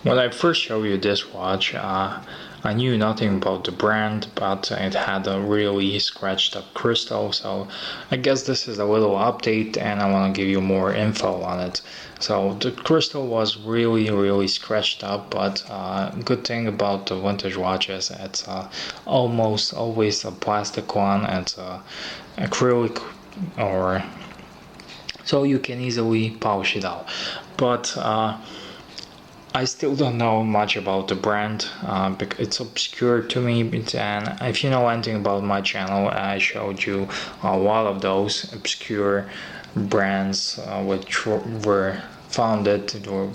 When I first showed you this watch, I knew nothing about the brand, but it had a really scratched up crystal, so I guess this is a little update and I want to give you more info on it. So the crystal was really scratched up, but good thing about the vintage watches, it's almost always a plastic one. It's acrylic, or so you can easily polish it out. But I still don't know much about the brand, because it's obscure to me, and if you know anything about my channel, I showed you a lot of those obscure brands which were founded, or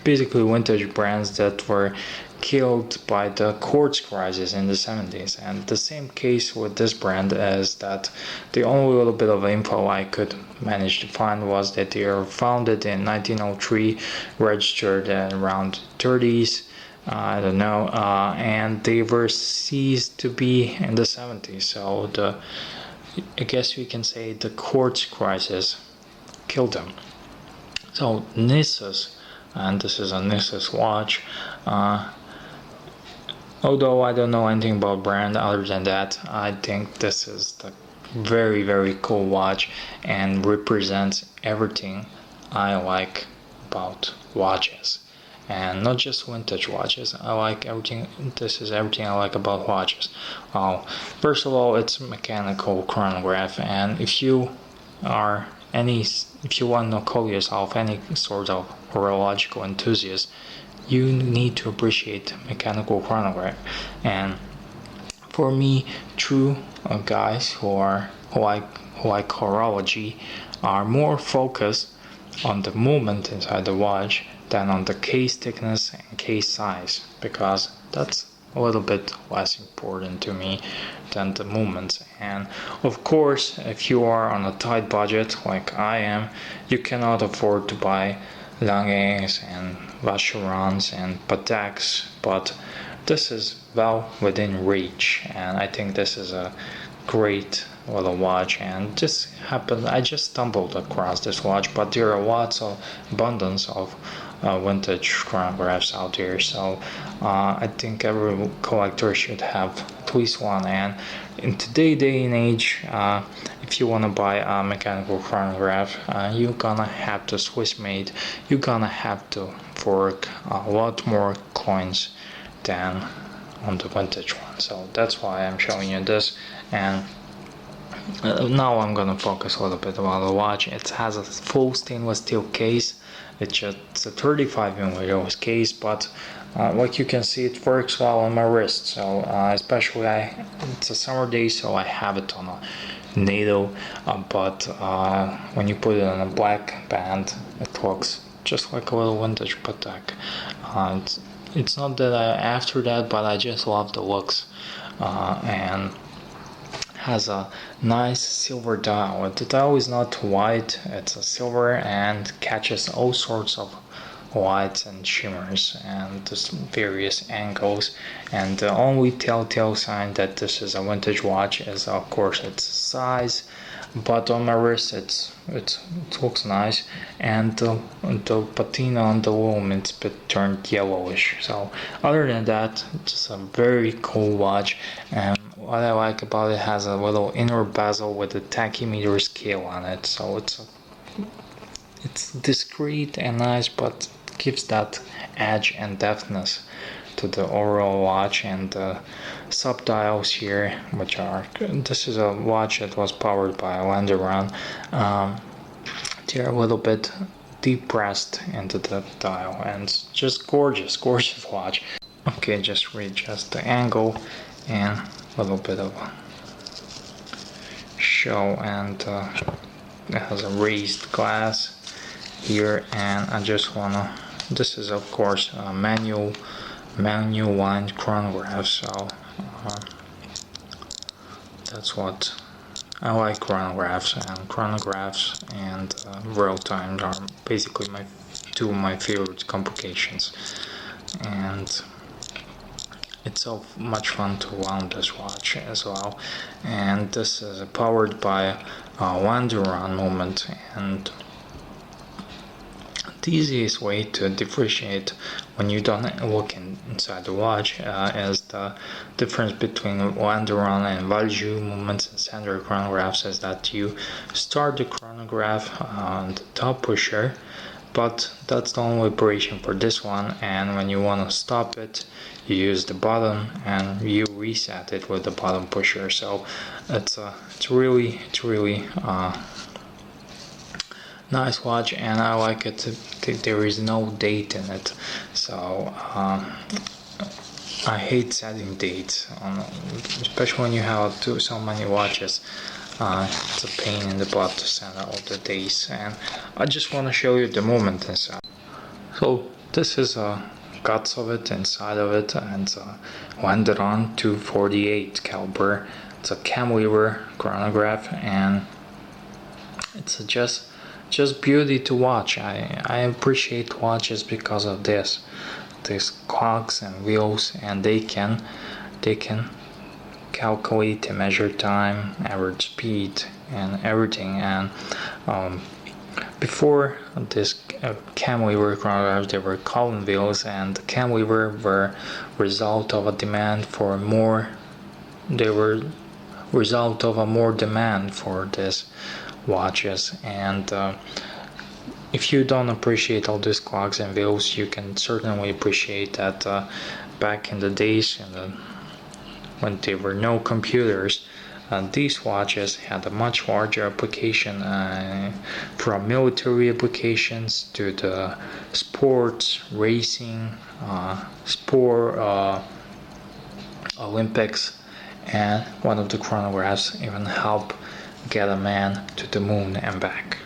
basically vintage brands that were killed by the quartz crisis in the 70s. And the same case with this brand is that the only little bit of info I could manage to find was that they were founded in 1903, registered around 30s, I don't know, and they were ceased to be in the 70s. So I guess we can say the quartz crisis killed them. So Nisus, and this is a Nisus watch. Although I don't know anything about brand other than that, I think this is the very cool watch and represents everything I like about watches. And not just vintage watches, I like everything. This is everything I like about watches. First of all, it's a mechanical chronograph, and if you want to call yourself any sort of horological enthusiast, you need to appreciate mechanical chronograph. And for me, true guys who like horology are more focused on the movement inside the watch than on the case thickness and case size, because that's a little bit less important to me than the movements. And of course, if you are on a tight budget like I am, you cannot afford to buy Langes and Vacherons and Pateks, but this is well within reach, and I think this is a great little watch. And just happened, I just stumbled across this watch, but there are lots of abundance of vintage chronographs out there, so I think every collector should have at least one. And in today's day and age, if you want to buy a mechanical chronograph, you're gonna have to Swiss made, you're gonna have to fork a lot more coins than on the vintage one. So that's why I'm showing you this. And now I'm gonna focus a little bit about the watch. It has a full stainless steel case. It's a 35mm case, but like you can see, it works well on my wrist. So especially it's a summer day, so I have it on a needle. But when you put it on a black band, it looks just like a little vintage Patek. It's not that after that, but I just love the looks, and has a nice silver dial. The dial is not white, it's a silver and catches all sorts of lights and shimmers and just various angles. And the only telltale sign that this is a vintage watch is, of course, its size. But on my wrist it looks nice, and the patina on the loom, it's a bit turned yellowish. So other than that, it's just a very cool watch. And what I like about it, has a little inner bezel with a tachymeter scale on it, so it's discreet and nice, but gives that edge and deftness to the overall watch. And the sub dials here, which are, this is a watch that was powered by a Landeron, they're a little bit depressed into the dial, and it's just gorgeous watch. Okay, just readjust the angle and a little bit of show, and it has a raised glass here. And I just wanna, this is of course a manual wind chronograph, so that's what I like. Chronographs and real time are basically two of my favorite complications, and it's so much fun to wound this watch as well. And this is powered by a Landeron movement, and The easiest way to differentiate when you don't look inside the watch is the difference between Landeron and Valjoux movements and standard chronographs is that you start the chronograph on the top pusher, but that's the only operation for this one, and when you want to stop it you use the bottom and you reset it with the bottom pusher. So it's really nice watch, and I like it. There is no date in it, so I hate setting dates, especially when you have so many watches. It's a pain in the butt to set all the days, and I just want to show you the movement inside. So this is guts of it, inside of it, and it's a Landeron 248 caliber. It's a cantilever chronograph, and it's just beauty to watch. I appreciate watches because of this. These clocks and wheels, and they can calculate and measure time, average speed, and everything. And before this cantilever chronographs, there were column wheels, and the cantilever were result of a demand for more. They were result of a more demand for this watches, and if you don't appreciate all these clocks and wheels, you can certainly appreciate that back in the days when there were no computers, these watches had a much larger application, from military applications to the sports, racing, Olympics, and one of the chronographs even helped get a man to the moon and back.